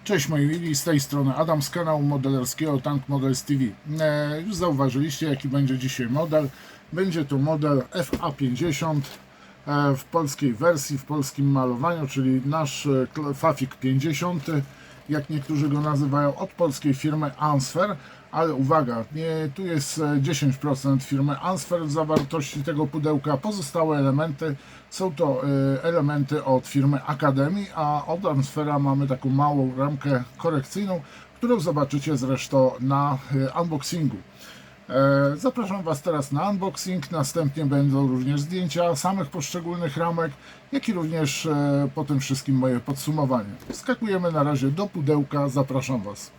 Cześć moi mili, z tej strony Adam z kanału modelerskiego Tank Models TV. Już zauważyliście, jaki będzie dzisiaj model. Będzie to model FA50 w polskiej wersji, w polskim malowaniu, czyli nasz Fafik 50, jak niektórzy go nazywają, od polskiej firmy Ansfer. Ale uwaga, tu jest 10% firmy Ansfer w zawartości tego pudełka. Pozostałe elementy są to elementy od firmy Akademii, a od Ansfera mamy taką małą ramkę korekcyjną, którą zobaczycie zresztą na unboxingu. Zapraszam Was teraz na unboxing, następnie będą również zdjęcia samych poszczególnych ramek, jak i również po tym wszystkim moje podsumowanie. Wskakujemy na razie do pudełka, zapraszam Was.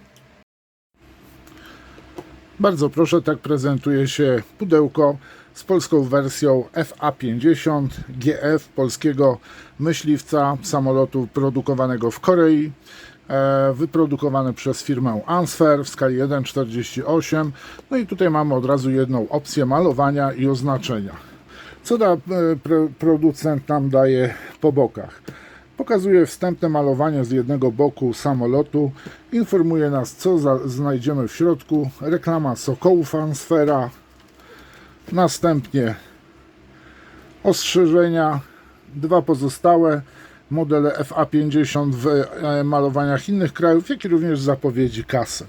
Bardzo proszę, tak prezentuje się pudełko z polską wersją FA50 GF polskiego myśliwca, samolotu produkowanego w Korei, wyprodukowane przez firmę Ansfer w skali 1:48. No i tutaj mamy od razu jedną opcję malowania i oznaczenia. Co producent nam daje po bokach? Pokazuje wstępne malowanie z jednego boku samolotu, informuje nas, co znajdziemy w środku, reklama sokołów Ansfera, następnie ostrzeżenia, dwa pozostałe modele FA50 w malowaniach innych krajów, jak i również zapowiedzi kasy.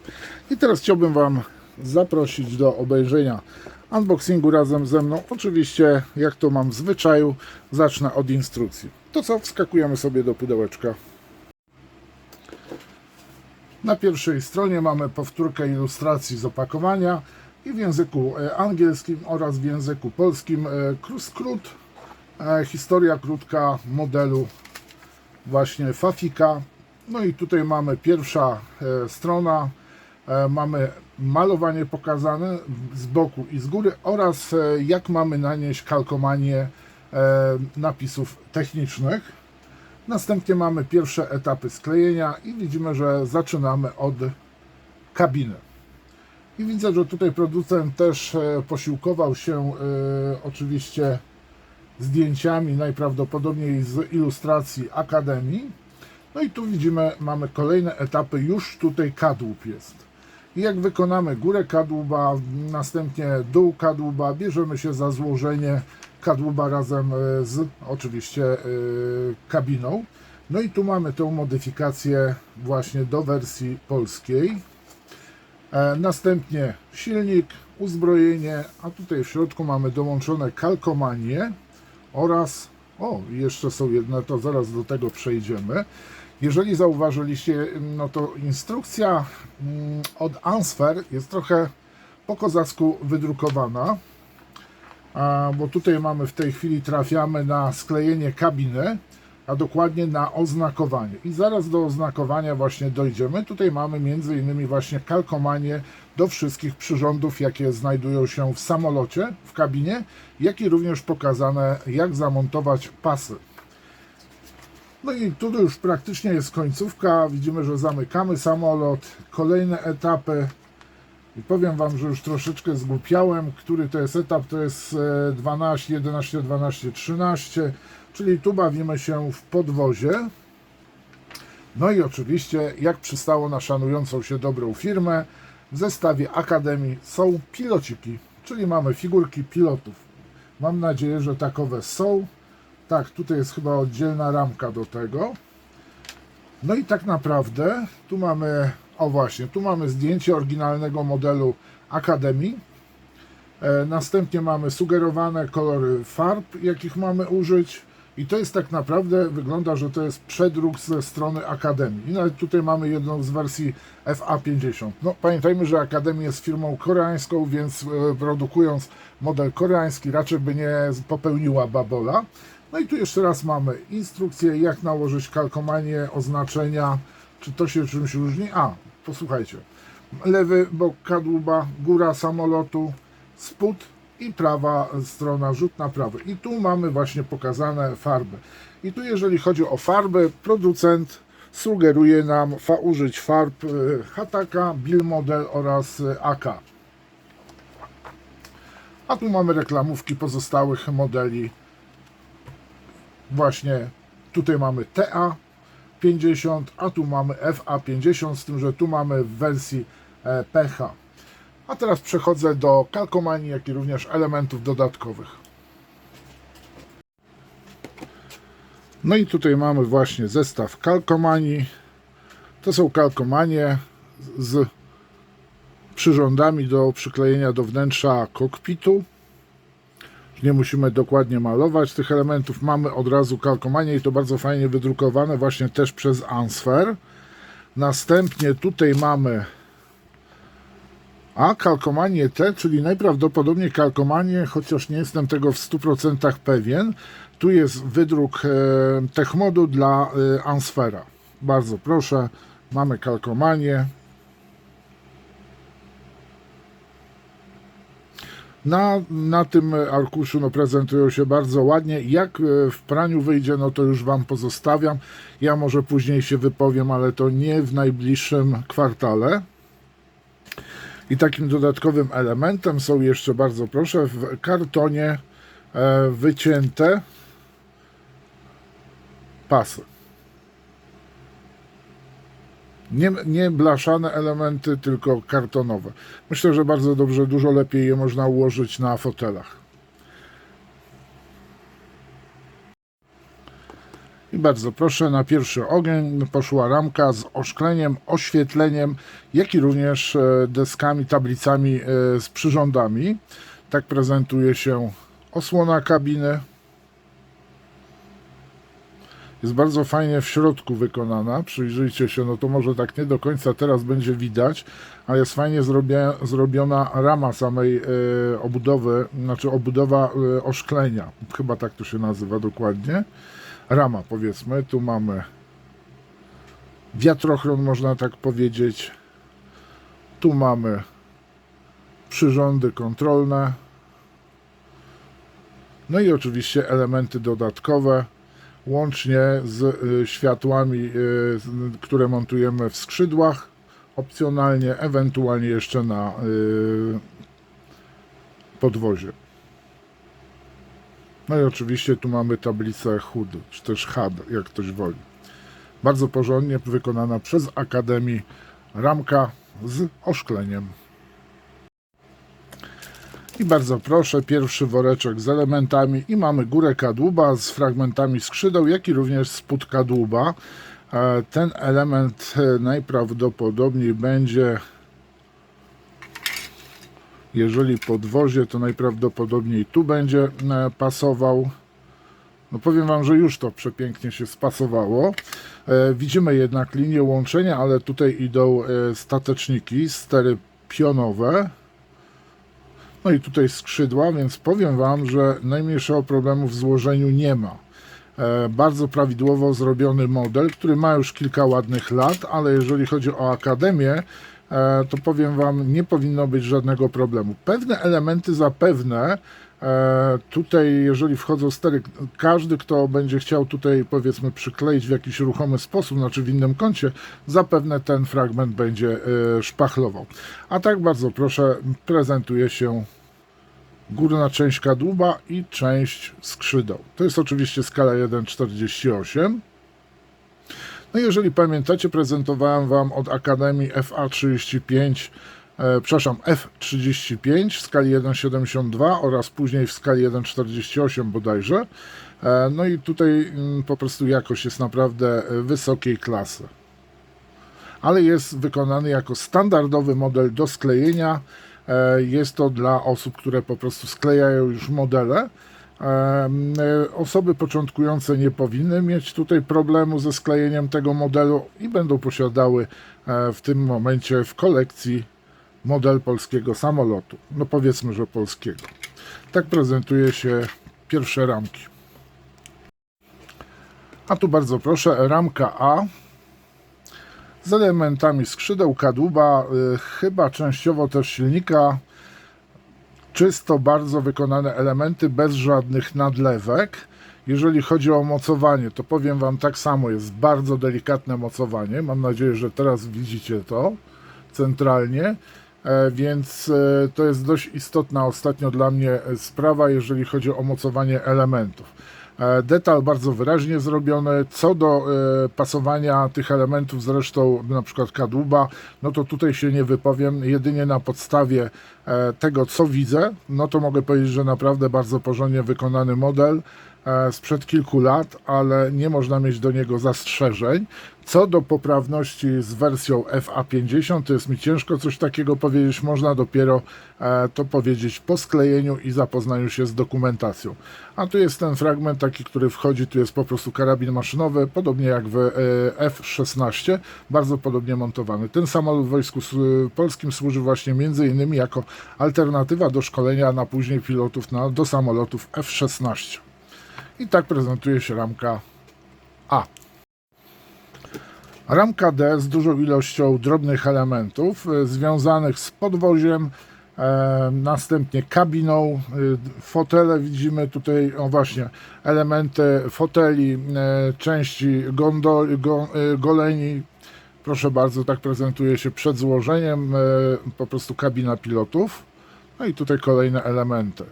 I teraz chciałbym Wam zaprosić do obejrzenia unboxingu razem ze mną. Oczywiście, jak to mam w zwyczaju, zacznę od instrukcji. To co, wskakujemy sobie do pudełeczka. Na pierwszej stronie mamy powtórkę ilustracji z opakowania i w języku angielskim oraz w języku polskim skrót, historia krótka modelu właśnie Fafika. No i tutaj mamy pierwsza strona, mamy malowanie pokazane z boku i z góry oraz jak mamy nanieść kalkomanię napisów technicznych. Następnie mamy pierwsze etapy sklejenia i widzimy, że zaczynamy od kabiny. I widzę, że tutaj producent też posiłkował się oczywiście zdjęciami, najprawdopodobniej z ilustracji Akademii. No i tu widzimy, mamy kolejne etapy, już tutaj kadłub jest. I jak wykonamy górę kadłuba, następnie dół kadłuba, bierzemy się za złożenie kadłuba razem z oczywiście kabiną. No i tu mamy tę modyfikację właśnie do wersji polskiej. Następnie silnik, uzbrojenie, a tutaj w środku mamy dołączone kalkomanie oraz, jeszcze są jedne, to zaraz do tego przejdziemy. Jeżeli zauważyliście, no to instrukcja od Ansfer jest trochę po kozacku wydrukowana, bo tutaj mamy w tej chwili, trafiamy na sklejenie kabiny, a dokładnie na oznakowanie. I zaraz do oznakowania właśnie dojdziemy. Tutaj mamy między innymi właśnie kalkomanie do wszystkich przyrządów, jakie znajdują się w samolocie, w kabinie, jak i również pokazane, jak zamontować pasy. No i tu już praktycznie jest końcówka. Widzimy, że zamykamy samolot, kolejne etapy. I powiem Wam, że już troszeczkę zgłupiałem, który to jest etap, to jest 12, 11, 12, 13, czyli tu bawimy się w podwozie. No i oczywiście, jak przystało na szanującą się dobrą firmę, w zestawie Akademii są pilociki, czyli mamy figurki pilotów. Mam nadzieję, że takowe są. Tak, tutaj jest chyba oddzielna ramka do tego. No i tak naprawdę tu mamy, właśnie, tu mamy zdjęcie oryginalnego modelu Akademii. Następnie mamy sugerowane kolory farb, jakich mamy użyć. I to jest tak naprawdę, wygląda, że to jest przedruk ze strony Akademii. I nawet tutaj mamy jedną z wersji FA50. No, pamiętajmy, że Akademia jest firmą koreańską, więc produkując model koreański raczej by nie popełniła babola. No i tu jeszcze raz mamy instrukcję, jak nałożyć kalkomanię, oznaczenia, czy to się czymś różni. Posłuchajcie, lewy bok kadłuba, góra samolotu, spód i prawa strona, rzut na prawy. I tu mamy właśnie pokazane farby. I tu jeżeli chodzi o farby, producent sugeruje nam użyć farb Hataka, Bill Model oraz AK. A tu mamy reklamówki pozostałych modeli. Właśnie tutaj mamy TA, 50, a tu mamy FA50, z tym, że tu mamy w wersji PH. A teraz przechodzę do kalkomanii, jak i również elementów dodatkowych. No i tutaj mamy właśnie zestaw kalkomanii. To są kalkomanie z przyrządami do przyklejenia do wnętrza kokpitu. Nie musimy dokładnie malować tych elementów. Mamy od razu kalkomanie i to bardzo fajnie wydrukowane właśnie też przez Ansfer. Następnie tutaj mamy kalkomanie te, czyli najprawdopodobniej kalkomanie, chociaż nie jestem tego w 100% pewien. Tu jest wydruk Techmodu dla Ansfera. Bardzo proszę, mamy kalkomanie. Na tym arkuszu prezentują się bardzo ładnie. Jak w praniu wyjdzie, to już Wam pozostawiam. Ja może później się wypowiem, ale to nie w najbliższym kwartale. I takim dodatkowym elementem są jeszcze, bardzo proszę, w kartonie wycięte pasy. Nie blaszane elementy, tylko kartonowe. Myślę, że bardzo dobrze, dużo lepiej je można ułożyć na fotelach. I bardzo proszę, na pierwszy ogień poszła ramka z oszkleniem, oświetleniem, jak i również deskami, tablicami z przyrządami. Tak prezentuje się osłona kabiny. Jest bardzo fajnie w środku wykonana, przyjrzyjcie się, to może tak nie do końca teraz będzie widać, ale jest fajnie zrobiona rama samej obudowy, znaczy obudowa oszklenia, chyba tak to się nazywa dokładnie. Rama, powiedzmy, tu mamy wiatrochron, można tak powiedzieć, tu mamy przyrządy kontrolne, no i oczywiście elementy dodatkowe, łącznie z światłami, które montujemy w skrzydłach, opcjonalnie, ewentualnie jeszcze na podwozie. No i oczywiście tu mamy tablicę HUD, czy też HUD, jak ktoś woli. Bardzo porządnie wykonana przez Akademii ramka z oszkleniem. I bardzo proszę, pierwszy woreczek z elementami i mamy górę kadłuba z fragmentami skrzydeł, jak i również spód kadłuba. Ten element najprawdopodobniej będzie, jeżeli podwozie, to najprawdopodobniej tu będzie pasował. Powiem Wam, że już to przepięknie się spasowało. Widzimy jednak linię łączenia, ale tutaj idą stateczniki, stery pionowe. No i tutaj skrzydła, więc powiem Wam, że najmniejszego problemu w złożeniu nie ma. Bardzo prawidłowo zrobiony model, który ma już kilka ładnych lat, ale jeżeli chodzi o Akademię, to powiem Wam, nie powinno być żadnego problemu. Pewne elementy zapewne, tutaj jeżeli wchodzą stery, każdy kto będzie chciał tutaj powiedzmy przykleić w jakiś ruchomy sposób, znaczy w innym kącie, zapewne ten fragment będzie szpachlował. A tak bardzo proszę, prezentuje się górna część kadłuba i część skrzydeł. To jest oczywiście skala 1:48. No i jeżeli pamiętacie, prezentowałem Wam od Akademii FA35, F35 w skali 1:72 oraz później w skali 1:48 bodajże. No i tutaj po prostu jakość jest naprawdę wysokiej klasy. Ale jest wykonany jako standardowy model do sklejenia. Jest to dla osób, które po prostu sklejają już modele. Osoby początkujące nie powinny mieć tutaj problemu ze sklejeniem tego modelu i będą posiadały w tym momencie w kolekcji model polskiego samolotu. No powiedzmy, że polskiego. Tak prezentuje się pierwsze ramki. A tu bardzo proszę, ramka A z elementami skrzydeł, kadłuba, chyba częściowo też silnika. Czysto bardzo wykonane elementy, bez żadnych nadlewek. Jeżeli chodzi o mocowanie, to powiem Wam tak samo, jest bardzo delikatne mocowanie. Mam nadzieję, że teraz widzicie to centralnie, więc to jest dość istotna ostatnio dla mnie sprawa, jeżeli chodzi o mocowanie elementów. Detal bardzo wyraźnie zrobiony. Co do pasowania tych elementów z resztą na przykład kadłuba, no to tutaj się nie wypowiem, jedynie na podstawie tego, co widzę, no to mogę powiedzieć, że naprawdę bardzo porządnie wykonany model sprzed kilku lat, ale nie można mieć do niego zastrzeżeń. Co do poprawności z wersją FA50, to jest mi ciężko coś takiego powiedzieć, można dopiero to powiedzieć po sklejeniu i zapoznaniu się z dokumentacją. A tu jest ten fragment taki, który wchodzi, tu jest po prostu karabin maszynowy, podobnie jak w F-16, bardzo podobnie montowany. Ten samolot w Wojsku Polskim służy właśnie między innymi jako alternatywa do szkolenia na później pilotów do samolotów F-16. I tak prezentuje się ramka A. Ramka D z dużą ilością drobnych elementów związanych z podwoziem, następnie kabiną, fotele widzimy tutaj, o właśnie, elementy foteli, części goleni, proszę bardzo, tak prezentuje się przed złożeniem, po prostu kabina pilotów, no i tutaj kolejne elementy.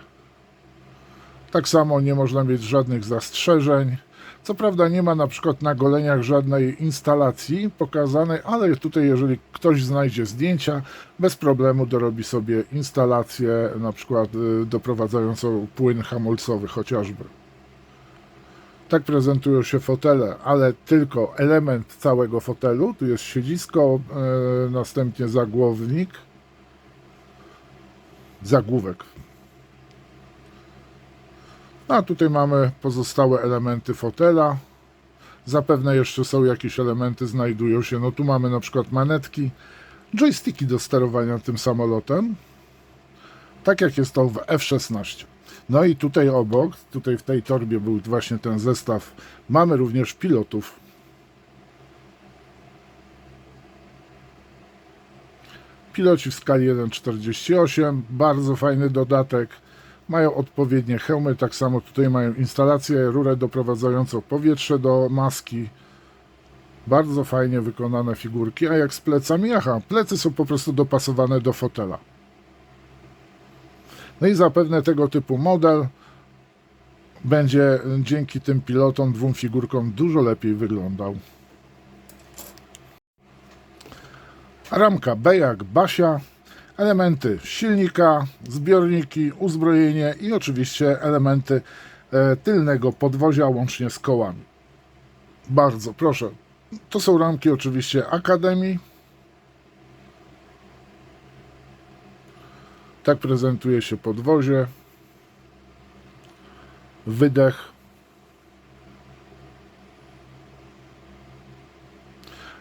Tak samo nie można mieć żadnych zastrzeżeń. Co prawda nie ma na przykład na goleniach żadnej instalacji pokazanej, ale tutaj jeżeli ktoś znajdzie zdjęcia, bez problemu dorobi sobie instalację, na przykład doprowadzającą płyn hamulcowy chociażby. Tak prezentują się fotele, ale tylko element całego fotelu. Tu jest siedzisko, następnie zagłówek. A tutaj mamy pozostałe elementy fotela. Zapewne jeszcze są jakieś elementy, znajdują się. No tu mamy na przykład manetki, joysticki do sterowania tym samolotem. Tak jak jest to w F-16. No i tutaj obok, tutaj w tej torbie był właśnie ten zestaw. Mamy również pilotów. Piloci w skali 1:48. Bardzo fajny dodatek. Mają odpowiednie hełmy, tak samo tutaj mają instalację, rurę doprowadzającą powietrze do maski. Bardzo fajnie wykonane figurki. A jak z plecami? Aha, plecy są po prostu dopasowane do fotela. No i zapewne tego typu model będzie dzięki tym pilotom, dwóm figurkom dużo lepiej wyglądał. Ramka B jak Basia. Elementy silnika, zbiorniki, uzbrojenie i oczywiście elementy tylnego podwozia łącznie z kołami. Bardzo proszę. To są ramki oczywiście Akademii. Tak prezentuje się podwozie. Wydech.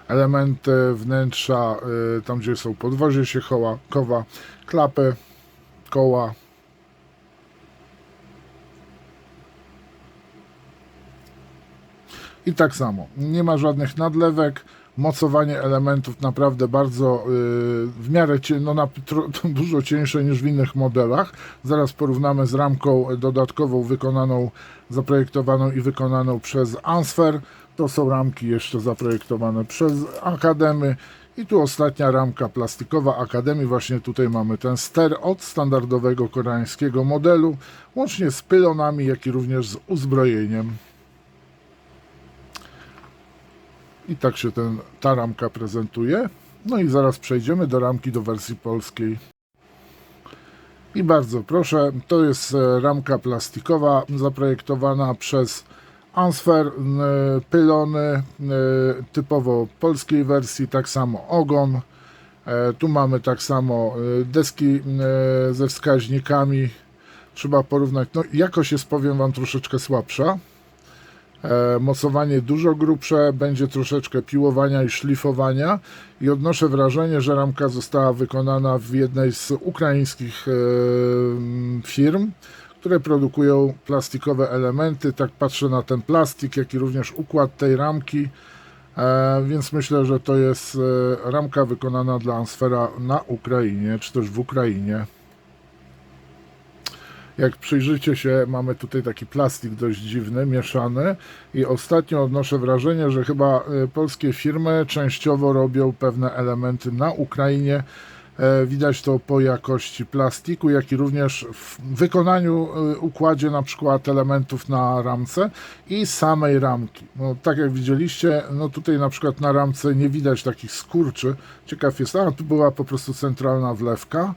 Elementy wnętrza, tam gdzie są podwozie się chowa, klapy, koła. I tak samo, nie ma żadnych nadlewek, mocowanie elementów naprawdę bardzo w miarę dużo cieńsze niż w innych modelach. Zaraz porównamy z ramką dodatkową wykonaną, zaprojektowaną i wykonaną przez Ansfer. To są ramki jeszcze zaprojektowane przez Akademy. I tu ostatnia ramka plastikowa Akademii. Właśnie tutaj mamy ten ster od standardowego koreańskiego modelu, łącznie z pylonami, jak i również z uzbrojeniem. I tak się ta ramka prezentuje. No i zaraz przejdziemy do wersji polskiej. I bardzo proszę, to jest ramka plastikowa zaprojektowana przez Ansfer, pylony typowo polskiej wersji, tak samo ogon. Tu mamy tak samo deski ze wskaźnikami. Trzeba porównać, no jakość jest, powiem Wam, troszeczkę słabsza. Mocowanie dużo grubsze, będzie troszeczkę piłowania i szlifowania i odnoszę wrażenie, że ramka została wykonana w jednej z ukraińskich firm, które produkują plastikowe elementy. Tak patrzę na ten plastik, jak i również układ tej ramki, więc myślę, że to jest ramka wykonana dla Ansfera na Ukrainie, czy też w Ukrainie. Jak przyjrzycie się, mamy tutaj taki plastik dość dziwny, mieszany i ostatnio odnoszę wrażenie, że chyba polskie firmy częściowo robią pewne elementy na Ukrainie Widać to po jakości plastiku, jak i również w wykonaniu, układzie na przykład elementów na ramce i samej ramki. No, tak jak widzieliście, no tutaj na przykład na ramce nie widać takich skurczy. Ciekaw jest, tu była po prostu centralna wlewka.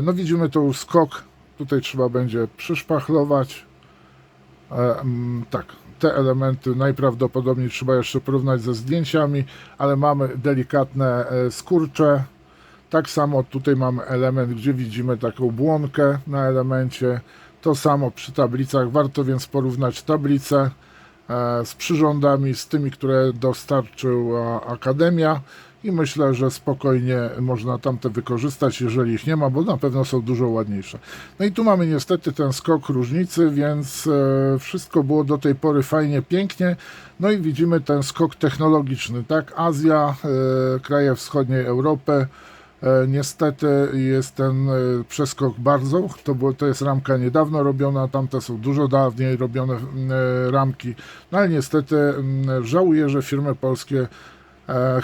No widzimy tu skok, tutaj trzeba będzie przyszpachlować. Tak, te elementy najprawdopodobniej trzeba jeszcze porównać ze zdjęciami, ale mamy delikatne skurcze. Tak samo tutaj mamy element, gdzie widzimy taką błonkę na elemencie. To samo przy tablicach. Warto więc porównać tablice z przyrządami, z tymi, które dostarczyła Akademia. I myślę, że spokojnie można tamte wykorzystać, jeżeli ich nie ma, bo na pewno są dużo ładniejsze. No i tu mamy niestety ten skok różnicy, więc wszystko było do tej pory fajnie, pięknie. No i widzimy ten skok technologiczny, tak? Azja, kraje wschodniej Europy. Niestety jest ten przeskok bardzo, to jest ramka niedawno robiona, tamte są dużo dawniej robione ramki, no ale niestety żałuję, że firmy polskie,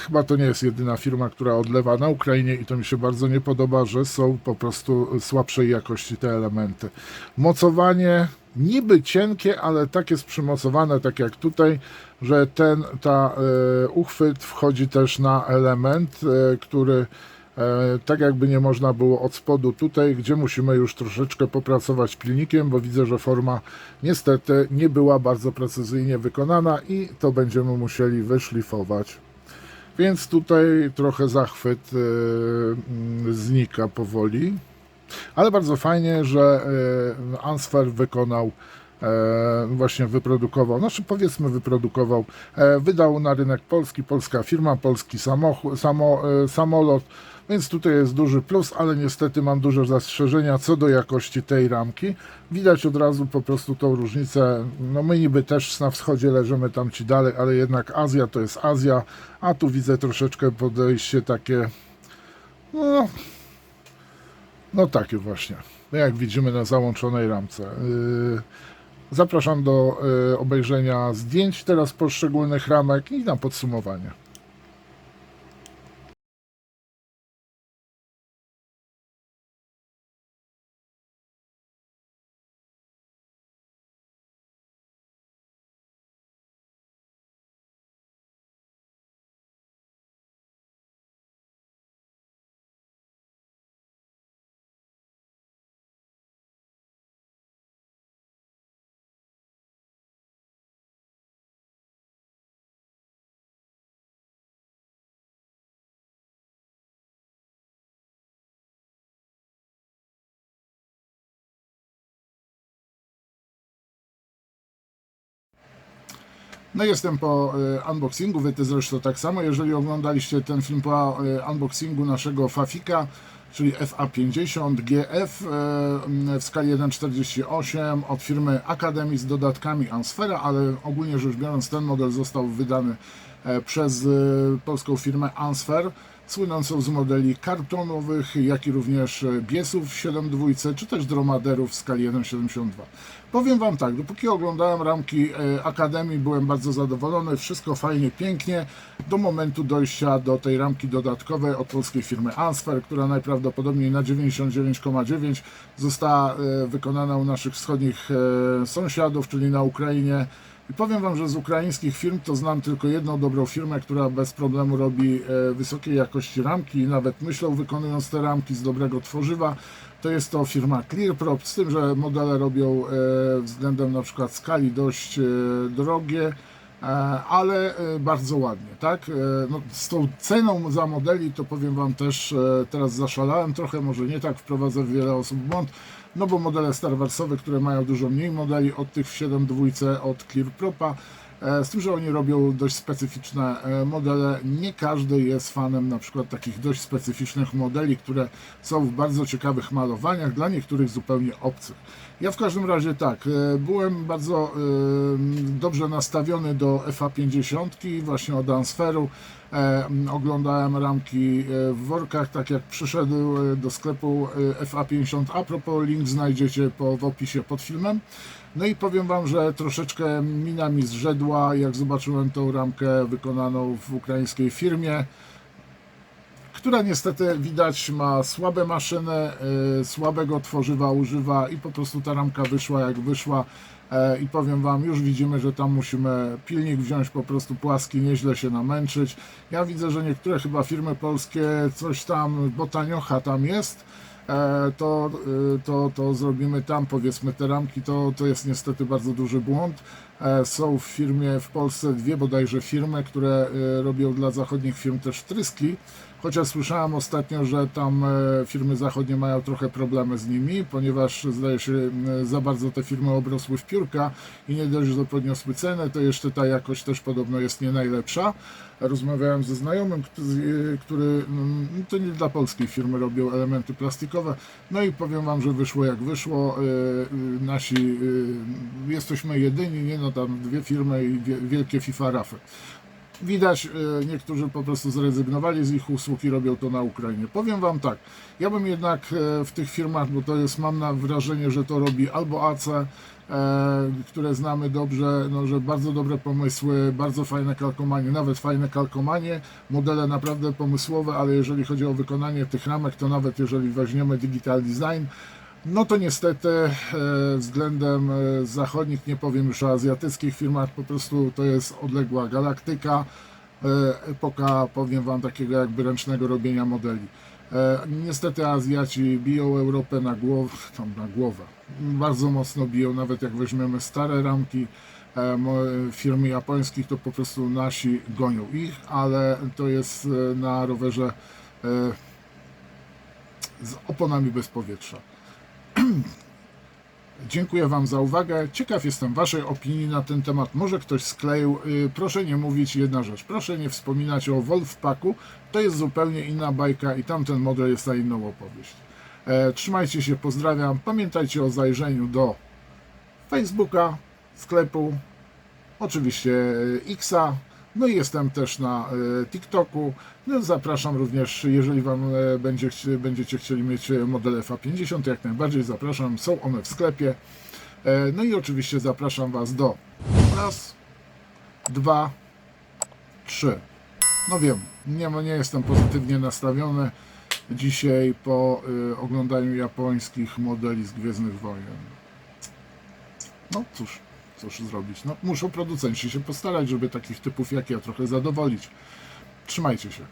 chyba to nie jest jedyna firma, która odlewa na Ukrainie i to mi się bardzo nie podoba, że są po prostu słabszej jakości te elementy. Mocowanie niby cienkie, ale tak jest przymocowane, tak jak tutaj, że uchwyt wchodzi też na element, który tak jakby nie można było od spodu tutaj, gdzie musimy już troszeczkę popracować pilnikiem, bo widzę, że forma niestety nie była bardzo precyzyjnie wykonana i to będziemy musieli wyszlifować. Więc tutaj trochę zachwyt znika powoli, ale bardzo fajnie, że Ansfer wykonał, właśnie wyprodukował, wydał na rynek polski, polska firma, polski samolot, więc tutaj jest duży plus, ale niestety mam duże zastrzeżenia co do jakości tej ramki. Widać od razu po prostu tą różnicę, no my niby też na wschodzie leżymy tam ci dalej, ale jednak Azja to jest Azja, a tu widzę troszeczkę podejście takie, no takie właśnie, jak widzimy na załączonej ramce. Zapraszam do obejrzenia zdjęć teraz poszczególnych ramek i na podsumowanie. No jestem po unboxingu, wy zresztą tak samo. Jeżeli oglądaliście ten film po unboxingu naszego Fafika, czyli FA50 GF w skali 1:48 od firmy Akademii z dodatkami Ansfera, ale ogólnie rzecz biorąc ten model został wydany przez polską firmę Ansfer, słynącą z modeli kartonowych, jak i również biesów w 7.2, czy też dromaderów w skali 1:72. Powiem Wam tak, dopóki oglądałem ramki Akademii, byłem bardzo zadowolony, wszystko fajnie, pięknie, do momentu dojścia do tej ramki dodatkowej od polskiej firmy Ansfer, która najprawdopodobniej na 99,9 została wykonana u naszych wschodnich sąsiadów, czyli na Ukrainie. I powiem Wam, że z ukraińskich firm to znam tylko jedną dobrą firmę, która bez problemu robi wysokiej jakości ramki i nawet myślą, wykonując te ramki z dobrego tworzywa. To jest to firma ClearProp, z tym, że modele robią względem na przykład skali dość drogie, ale bardzo ładnie, tak? No, z tą ceną za modeli to powiem Wam też, teraz zaszalałem trochę, może nie tak, wprowadzę wiele osób w błąd, no bo modele Star Warsowe, które mają dużo mniej modeli od tych w 7.2 od ClearPropa, z tym, że oni robią dość specyficzne modele. Nie każdy jest fanem na przykład takich dość specyficznych modeli, które są w bardzo ciekawych malowaniach, dla niektórych zupełnie obcych. Ja w każdym razie tak, byłem bardzo dobrze nastawiony do FA50, właśnie od Ansferu. Oglądałem ramki w workach, tak jak przyszedł do sklepu FA50. A propos, link znajdziecie w opisie pod filmem. No i powiem Wam, że troszeczkę mina mi zrzedła, jak zobaczyłem tą ramkę wykonaną w ukraińskiej firmie, która niestety widać ma słabe maszyny, słabego tworzywa używa i po prostu ta ramka wyszła jak wyszła. I powiem Wam, już widzimy, że tam musimy pilnik wziąć po prostu płaski, nieźle się namęczyć. Ja widzę, że niektóre chyba firmy polskie, coś tam, bo taniocha tam jest, to zrobimy tam, powiedzmy te ramki, to jest niestety bardzo duży błąd. Są w firmie w Polsce dwie bodajże firmy, które robią dla zachodnich firm też wtryski, chociaż słyszałem ostatnio, że tam firmy zachodnie mają trochę problemy z nimi, ponieważ zdaje się za bardzo te firmy obrosły w piórka i nie dość, że podniosły cenę, to jeszcze ta jakość też podobno jest nie najlepsza. Rozmawiałem ze znajomym, który to nie dla polskiej firmy robią elementy plastikowe, no i powiem Wam, że wyszło jak wyszło. Nasi jesteśmy jedyni, nie no tam dwie firmy i wielkie FIFA rafy. Widać, niektórzy po prostu zrezygnowali z ich usług i robią to na Ukrainie. Powiem Wam tak, ja bym jednak w tych firmach, bo to jest, mam na wrażenie, że to robi albo AC, które znamy dobrze, no, że bardzo dobre pomysły, bardzo fajne kalkomanie, nawet fajne kalkomanie, modele naprawdę pomysłowe, ale jeżeli chodzi o wykonanie tych ramek, to nawet jeżeli weźmiemy digital design, no to niestety względem zachodnich, nie powiem już o azjatyckich firmach, po prostu to jest odległa galaktyka, epoka, powiem Wam, takiego jakby ręcznego robienia modeli. Niestety Azjaci biją Europę na głowę, bardzo mocno biją, nawet jak weźmiemy stare ramki firmy japońskich, to po prostu nasi gonią ich, ale to jest na rowerze z oponami bez powietrza. Dziękuję Wam za uwagę. Ciekaw jestem Waszej opinii na ten temat. Może ktoś skleił. Proszę nie mówić jedna rzecz. Proszę nie wspominać o Wolfpacku. To jest zupełnie inna bajka i tamten model jest na inną opowieść. Trzymajcie się, pozdrawiam. Pamiętajcie o zajrzeniu do Facebooka, sklepu, oczywiście Xa. No i jestem też na TikToku. No, zapraszam również, jeżeli Wam będziecie chcieli mieć model FA50, jak najbardziej zapraszam, są one w sklepie. No i oczywiście zapraszam Was do raz, dwa, trzy. No wiem, nie jestem pozytywnie nastawiony dzisiaj po oglądaniu japońskich modeli z Gwiezdnych Wojen. No cóż zrobić? No, muszą producenci się postarać, żeby takich typów jak ja trochę zadowolić. Trzymajcie się.